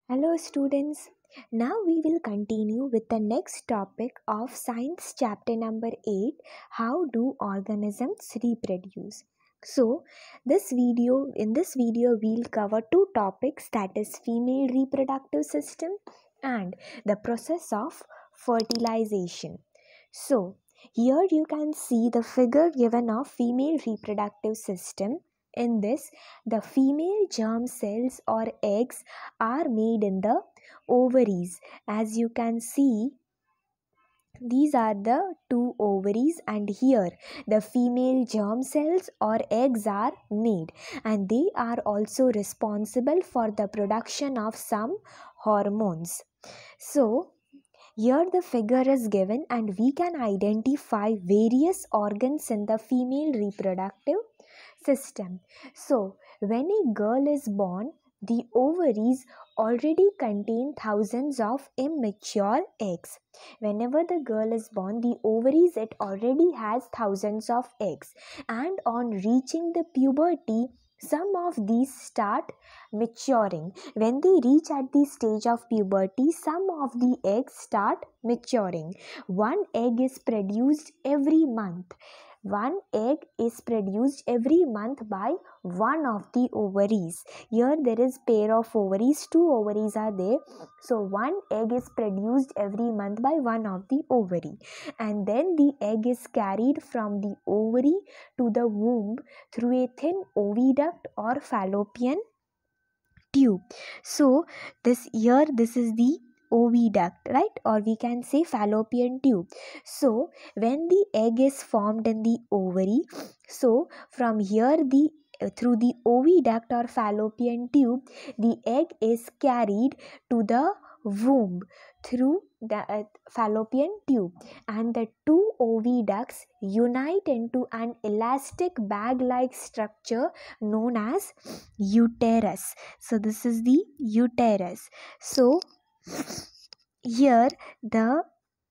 Hello students. Now we will continue with the next topic of science chapter number 8, how do organisms reproduce. So in this video we'll cover two topics, that is female reproductive system and the process of fertilization. So here you can see the figure given of female reproductive system. In this, the female germ cells or eggs are made in the ovaries. As you can see, these are the two ovaries, and here the female germ cells or eggs are made, and they are also responsible for the production of some hormones. So here the figure is given and we can identify various organs in the female reproductive system. So when a girl is born, the ovaries already contain thousands of immature eggs. Whenever the girl is born, the ovaries it already has thousands of eggs, and on reaching the puberty, some of these start maturing. When they reach at the stage of puberty, some of the eggs start maturing. One egg is produced every month. One egg is produced every month by one of the ovaries. Here there is pair of ovaries, two ovaries are there. So one egg is produced every month by one of the ovary, and then the egg is carried from the ovary to the womb through a thin oviduct or fallopian tube. So this is the oviduct, right? Or we can say fallopian tube. So when the egg is formed in the ovary, so from here the through the oviduct or fallopian tube, the egg is carried to the womb through the fallopian tube, and the two oviducts unite into an elastic bag like structure known as uterus. So this is the uterus. So here the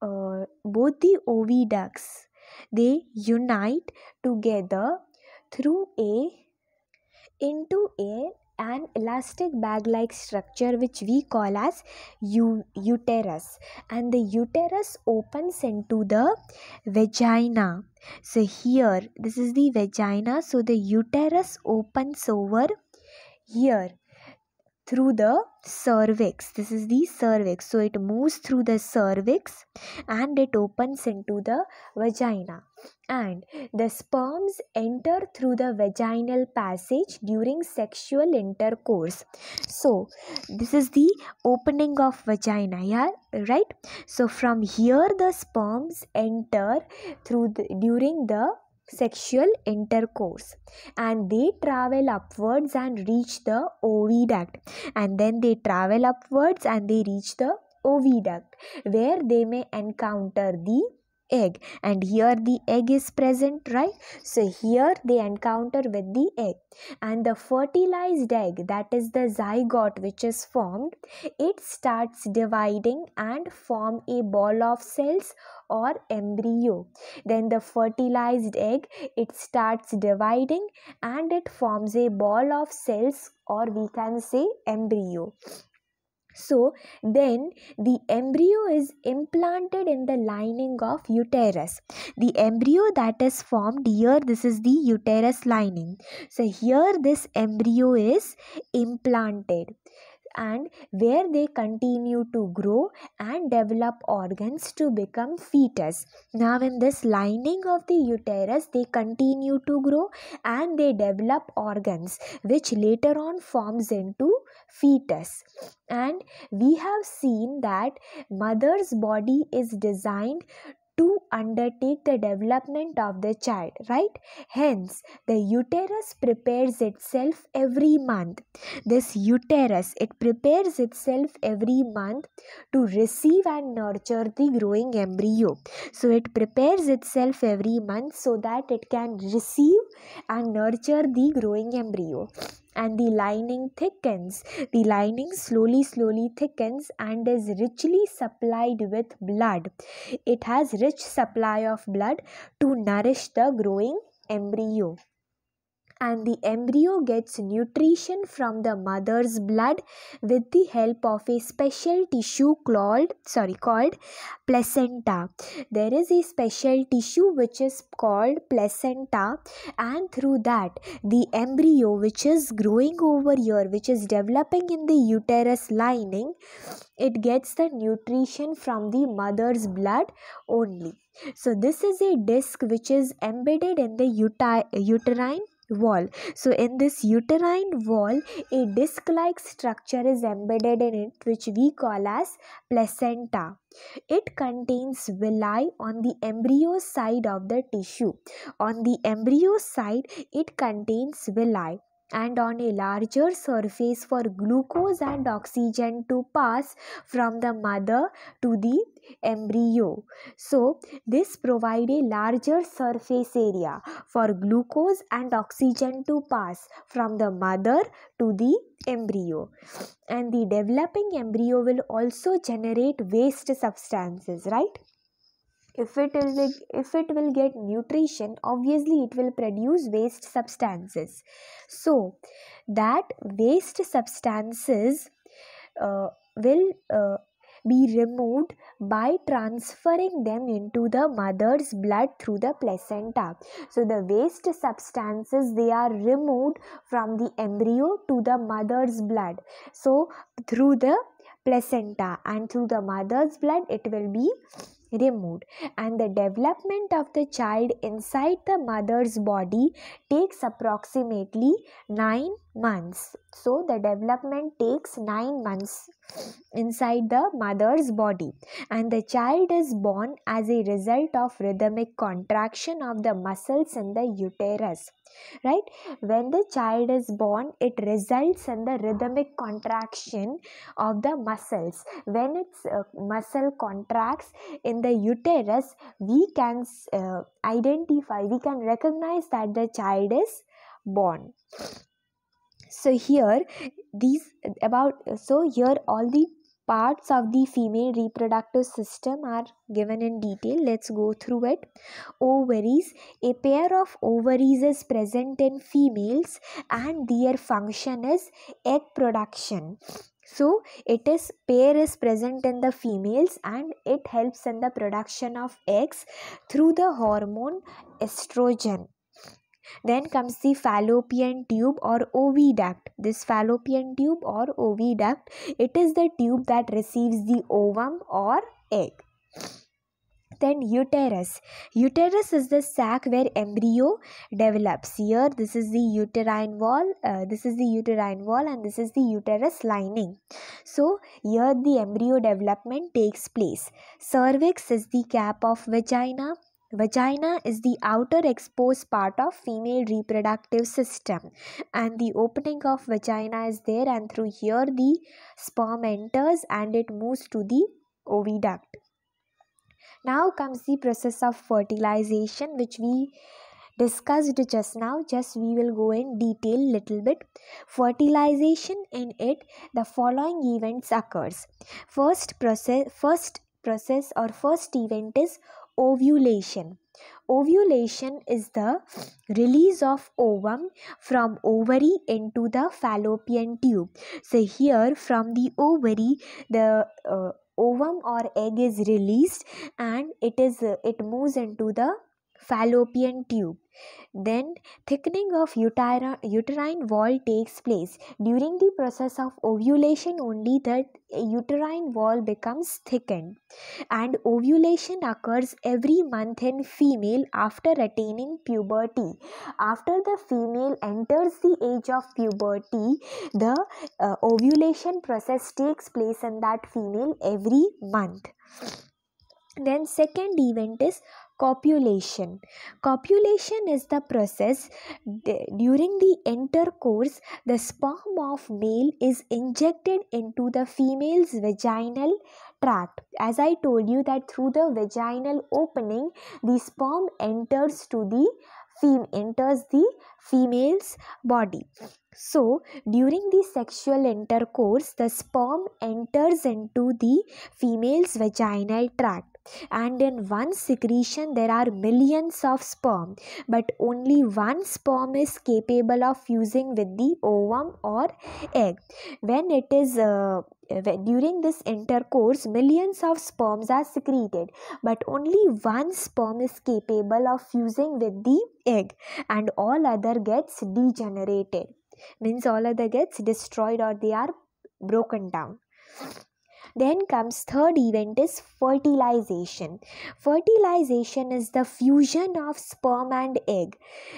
both the oviducts, they unite together through an elastic bag like structure which we call as uterus, and the uterus opens into the vagina. So here this is the vagina, so the uterus opens over here through the cervix. This is the cervix, so it moves through the cervix and it opens into the vagina, and the sperms enter through the vaginal passage during sexual intercourse. So this is the opening of vagina, yeah, right? So from here the sperms enter during the sexual intercourse, and they travel upwards and reach the oviduct, and then they travel upwards and they reach the oviduct, where they may encounter the egg, and here the egg is present, right? So here they encounter with the egg, and the fertilized egg, that is the zygote which is formed, it starts dividing and form a ball of cells or embryo. Then the fertilized egg, it starts dividing and it forms a ball of cells, or we can say embryo. So then the embryo is implanted in the lining of uterus. The embryo that is formed here, this is the uterus lining. So here this embryo is implanted, and where they continue to grow and develop organs to become fetus. Now in this lining of the uterus, they continue to grow and they develop organs which later on forms into fetus. And we have seen that mother's body is designed to undertake the development of the child, right? Hence the uterus prepares itself every month. This uterus, it prepares itself every month to receive and nurture the growing embryo. So it prepares itself every month so that it can receive and nurture the growing embryo. And the lining thickens. The lining slowly thickens and is richly supplied with blood. It has rich supply of blood to nourish the growing embryo. and the embryo gets nutrition from the mother's blood with the help of a special tissue called placenta. There is a special tissue which is called placenta, and through that the embryo which is growing over here, which is developing in the uterus lining, it gets the nutrition from the mother's blood only. So this is a disc which is embedded in the uterine wall. So in this uterine wall, a disc like structure is embedded in it, which we call as placenta. It contains villi on the embryo side of the tissue. On the embryo side, it contains villi, and on a larger surface for glucose and oxygen to pass from the mother to the embryo. So this provide a larger surface area for glucose and oxygen to pass from the mother to the embryo. And the developing embryo will also generate waste substances, right? If it will get nutrition, obviously it will produce waste substances. So that waste substances will be removed by transferring them into the mother's blood through the placenta. So the waste substances, they are removed from the embryo to the mother's blood. So through the placenta and through the mother's blood it will be removed, and the development of the child inside the mother's body takes approximately 9 months. So the development takes 9 months inside the mother's body, and the child is born as a result of rhythmic contraction of the muscles in the uterus, right? When the child is born, it results in the rhythmic contraction of the muscles. When its muscle contracts in the uterus, we can we can recognize that the child is born. So here all the parts of the female reproductive system are given in detail. Let's go through it. Ovaries. A pair of ovaries is present in females, and their function is egg production. So pair is present in the females, and it helps in the production of eggs through the hormone estrogen. Then comes the fallopian tube or oviduct. This fallopian tube or oviduct, it is the tube that receives the ovum or egg. Then uterus. Uterus is the sac where embryo develops. Here this is the uterine wall, and this is the uterus lining. So here the embryo development takes place. Cervix is the cap of vagina. Vagina is the outer exposed part of female reproductive system, and the opening of vagina is there, and through here the sperm enters and it moves to the oviduct. Now comes the process of fertilization, which we discussed just now. Just we will go in detail little bit. Fertilization, in it the following events occurs. First event is ovulation. Ovulation is the release of ovum from ovary into the fallopian tube. So here from the ovary, the ovum or egg is released, and it moves into the fallopian tube. Then thickening of uterine wall takes place. During the process of ovulation only, the uterine wall becomes thickened, and ovulation occurs every month in female after attaining puberty. After the female enters the age of puberty, the ovulation process takes place in that female every month. Then second event is copulation. Copulation is the process during the intercourse the sperm of male is injected into the female's vaginal tract. As I told you that through the vaginal opening, the sperm enters the female's body. So during the sexual intercourse, the sperm enters into the female's vaginal tract. and in one secretion there are millions of sperm, but only one sperm is capable of fusing with the ovum or egg. When it is during this intercourse, millions of sperms are secreted, but only one sperm is capable of fusing with the egg, and all other gets degenerated, means all other gets destroyed or they are broken down. Then comes third event is fertilization. Fertilization is the fusion of sperm and egg,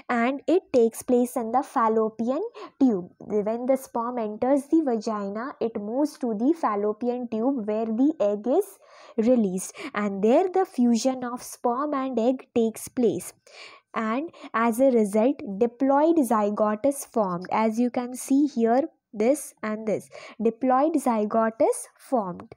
and it takes place in the fallopian tube. When the sperm enters the vagina, it moves to the fallopian tube where the egg is released, and there the fusion of sperm and egg takes place, and as a result diploid zygote is formed. As you can see here, this and this diploid zygote is formed.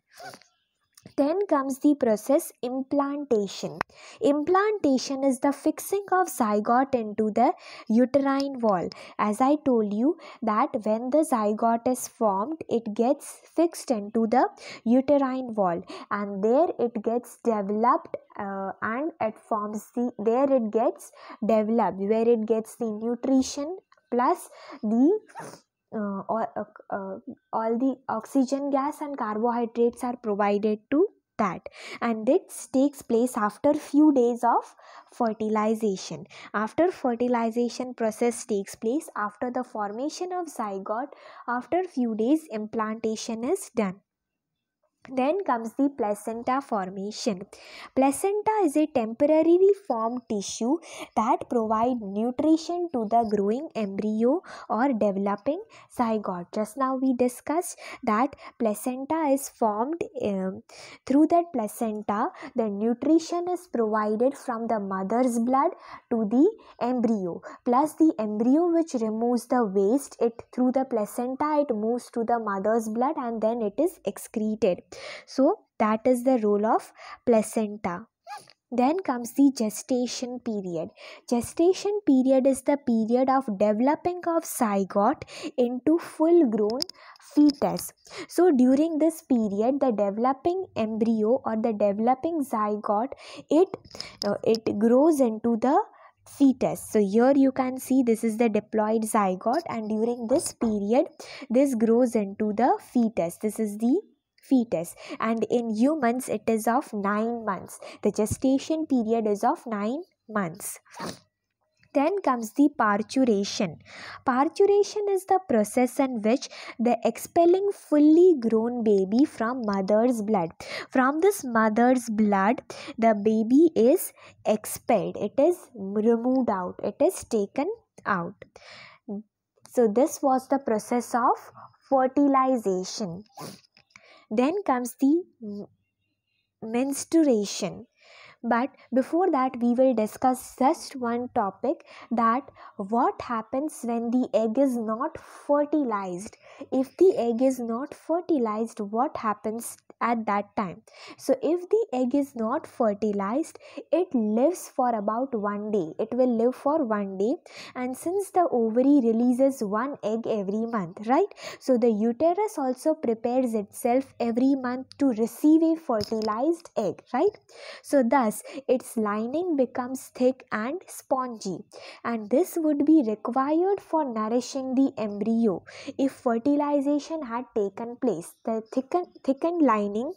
Then comes the process implantation. Implantation is the fixing of zygote into the uterine wall. As I told you that when the zygote is formed, it gets fixed into the uterine wall, and there it gets developed and it forms the, there it gets developed, where it gets the nutrition plus the uh, all, uh, uh, all the oxygen gas and carbohydrates are provided to that, and this takes place after few days of fertilization. After fertilization process takes place, after the formation of zygote, after few days implantation is done. Then comes the placenta formation. Placenta is a temporarily formed tissue that provides nutrition to the growing embryo or developing zygote. Just now we discussed that placenta is formed. Through that placenta, the nutrition is provided from the mother's blood to the embryo, plus the embryo which removes the waste, it through the placenta it moves to the mother's blood and then it is excreted. So that is the role of placenta. Then comes the gestation period. Gestation period is the period of developing of zygote into full grown fetus. So during this period, the developing embryo or the developing zygote, it grows into the fetus. So here you can see this is the diploid zygote, and during this period this grows into the fetus. This is the fetus, and in humans it is of 9 months. The gestation period is of 9 months. Then comes the parturition. Parturition is the process in which the expelling fully grown baby from mother's blood. From this mother's blood, the baby is expelled. It is removed out. It is taken out. So this was the process of fertilization. Then comes the menstruation. But before that, we will discuss just one topic, that what happens when the egg is not fertilized. If the egg is not fertilized, what happens at that time? So if the egg is not fertilized, it lives for about 1 day. It will live for 1 day, and since the ovary releases one egg every month, right? So the uterus also prepares itself every month to receive a fertilized egg, right? So thus its lining becomes thick and spongy, and this would be required for nourishing the embryo. If fertilization had taken place, the thickened lining,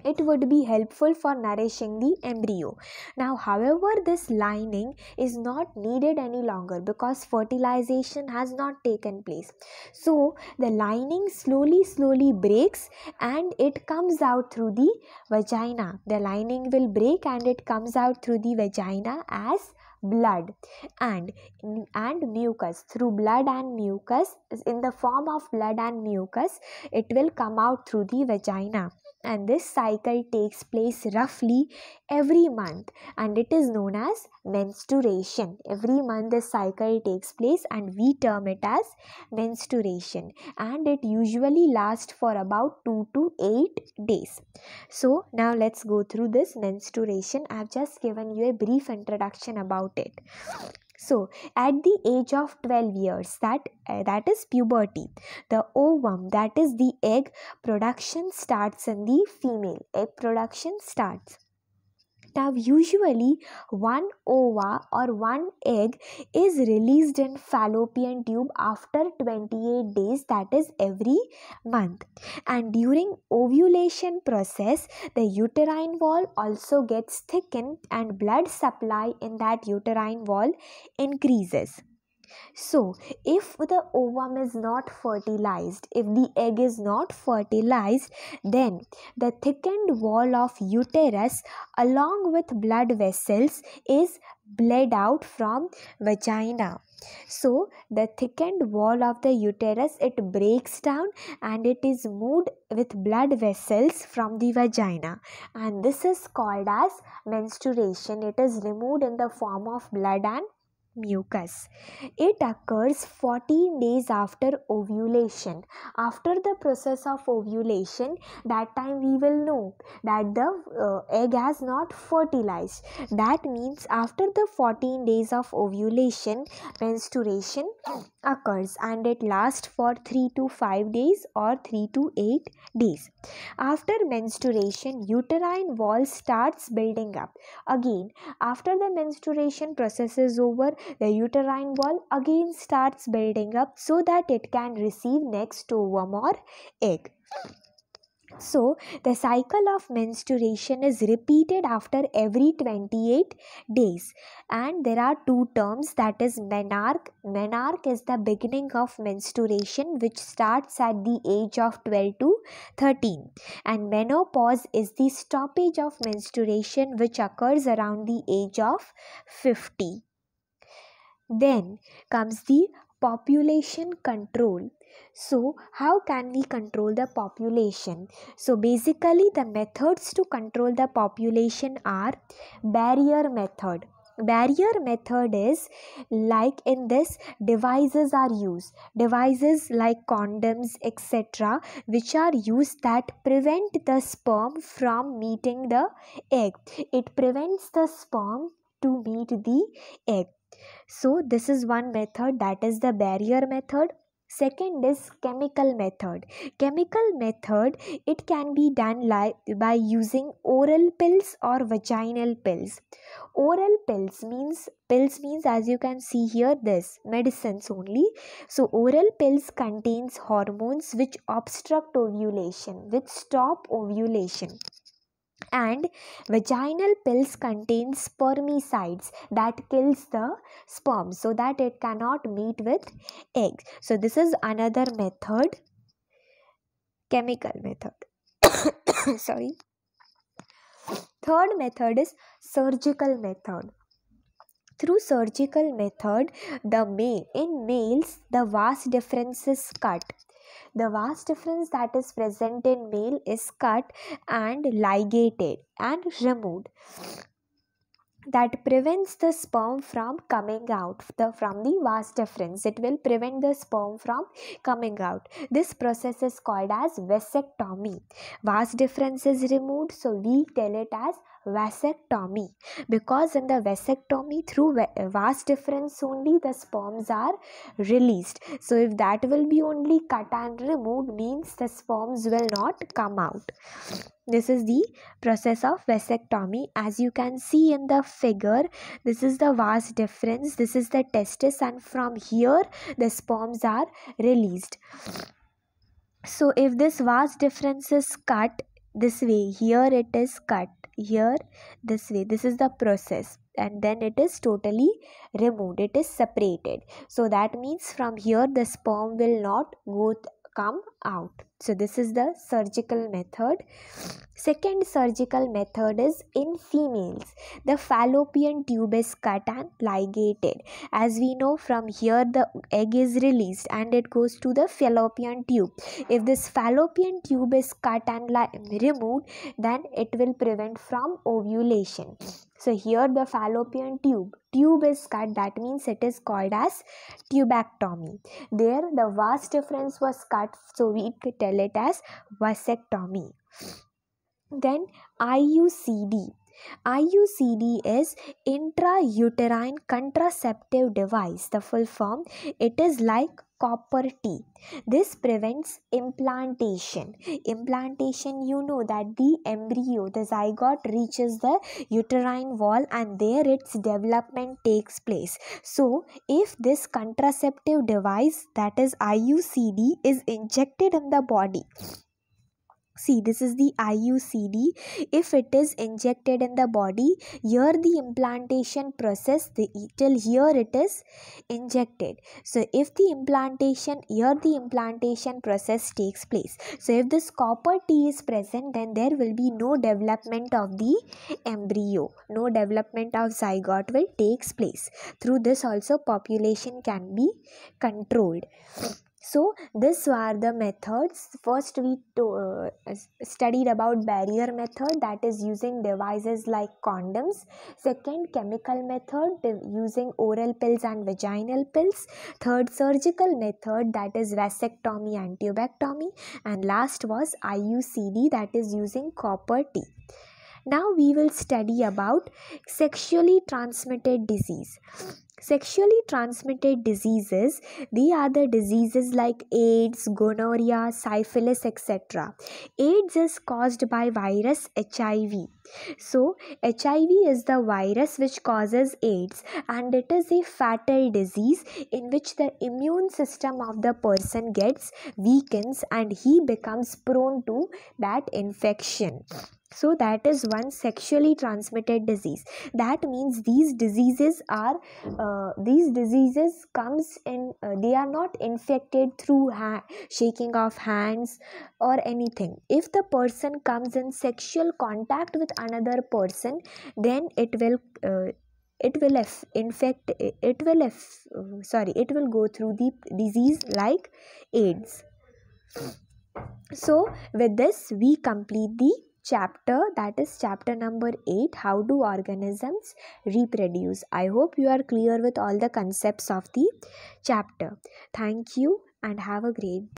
it would be helpful for nourishing the embryo. Now, however, this lining is not needed any longer because fertilization has not taken place. So, the lining slowly breaks and it comes out through the vagina. The lining will break and it comes out through the vagina as blood and mucus. Through blood and mucus, in the form of blood and mucus, it will come out through the vagina, and this cycle takes place roughly every month, and it is known as menstruation. Every month this cycle takes place and we term it as menstruation, and it usually lasts for about 2 to 8 days. So now let's go through this menstruation. I have just given you a brief introduction about it. So at the age of 12 years, that is puberty, the ovum, that is the egg production starts in the female. Egg production starts. Now, usually one ova or one egg is released in fallopian tube after 28 days, that is every month. And during ovulation process, the uterine wall also gets thickened and blood supply in that uterine wall increases. So, if the ovum is not fertilized, if the egg is not fertilized, then the thickened wall of uterus along with blood vessels is bled out from vagina. So, the thickened wall of the uterus, it breaks down and it is moved with blood vessels from the vagina, and this is called as menstruation. It is removed in the form of blood and mucus. It occurs 14 days after ovulation. After the process of ovulation, that time we will know that the egg has not fertilized. That means after the 14 days of ovulation, menstruation occurs, and it lasts for 3 to 5 days or 3 to 8 days. After menstruation, uterine wall starts building up. Again, after the menstruation process is over, the uterine wall again starts building up so that it can receive next ovum or egg. So, the cycle of menstruation is repeated after every 28 days, and there are two terms, that is menarche. Menarche is the beginning of menstruation which starts at the age of 12 to 13, and menopause is the stoppage of menstruation which occurs around the age of 50. Then comes the population control. So, how can we control the population? So, basically, the methods to control the population are barrier method. Barrier method is like in this, devices are used. Devices like condoms, etc., which are used that prevent the sperm from meeting the egg. It prevents the sperm to meet the egg. So this is one method, that is the barrier method. Second is chemical method. Chemical method, it can be done by using oral pills or vaginal pills. Oral pills means as you can see here, this medicines only. So oral pills contains hormones which obstruct ovulation, which stop ovulation, and vaginal pills contain spermicides that kills the sperm so that it cannot meet with eggs. So this is another method, chemical method. Sorry. Third method is surgical method. Through surgical method, in males the vas deferens is cut. The vas deferens that is present in male is cut and ligated and removed. That prevents the sperm from coming out from the vas deferens. It will prevent the sperm from coming out. This process is called as vasectomy. Vas deferens is removed, so we tell it as vasectomy, because in the vasectomy, through vas deferens only the sperms are released. So if that will be only cut and removed, means the sperms will not come out. This is the process of vasectomy. As you can see in the figure, this is the vas deferens, this is the testis, and from here the sperms are released. So if this vas deferens is cut this way, here it is cut, here this way, this is the process, and then it is totally removed, it is separated. So that means from here the sperm will not come out. So this is the surgical method. Second surgical method is in females. The fallopian tube is cut and ligated. As we know, from here the egg is released and it goes to the fallopian tube. If this fallopian tube is cut and removed, then it will prevent from ovulation. So here the fallopian tube is cut, that means it is called as tubectomy. There the vas deferens was cut, so we tell it as vasectomy. Then IUCD. IUCD is intrauterine contraceptive device. The full form, it is like copper T. This prevents implantation. Implantation, you know that the embryo, the zygote reaches the uterine wall and there its development takes place. So, if this contraceptive device, that is IUCD, is injected in the body, see, this is the IUCD. If it is injected in the body, here the implantation process, till here it is injected. So if the implantation, here the implantation process takes place. So if this copper T is present, then there will be no development of the embryo. No development of zygote will takes place. Through this also population can be controlled. So these were the methods. First we studied about barrier method, that is using devices like condoms. Second, chemical method using oral pills and vaginal pills. Third, surgical method, that is vasectomy and tubectomy. And last was IUCD, that is using copper T. Now we will study about sexually transmitted disease. Sexually transmitted diseases, they are the diseases like AIDS, gonorrhea, syphilis, etc. AIDS is caused by virus HIV. So HIV is the virus which causes AIDS, and it is a fatal disease in which the immune system of the person gets weakens and he becomes prone to that infection. So that is one sexually transmitted disease. That means these diseases comes in, they are not infected through shaking of hands or anything. If the person comes in sexual contact with another person, then it will go through the disease like AIDS. So with this we complete the chapter, that is chapter number 8, how do organisms reproduce. I hope you are clear with all the concepts of the chapter. Thank you and have a great day.